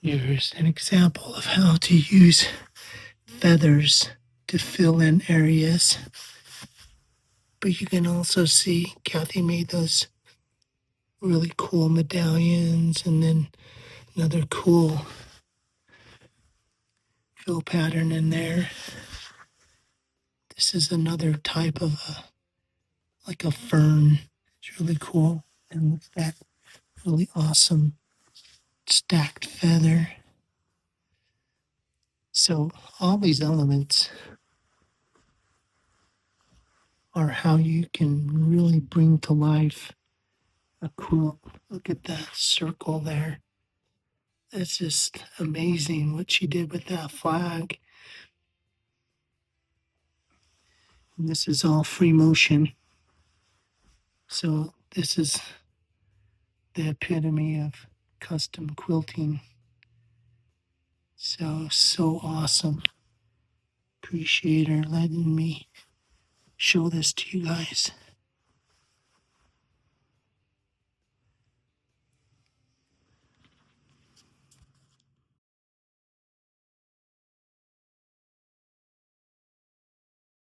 Here's an example of how to use feathers to fill in areas. But you can also see Kathy made those really cool medallions and then another cool fill pattern in there. This is another type of like a fern. It's really cool. And look at that really awesome stacked feather. So all these elements are how you can really bring to life a quilt. Look at that circle there. That's just amazing what she did with that flag. And this is all free motion. So this is the epitome of custom quilting. So awesome. Appreciate her letting me show this to you guys.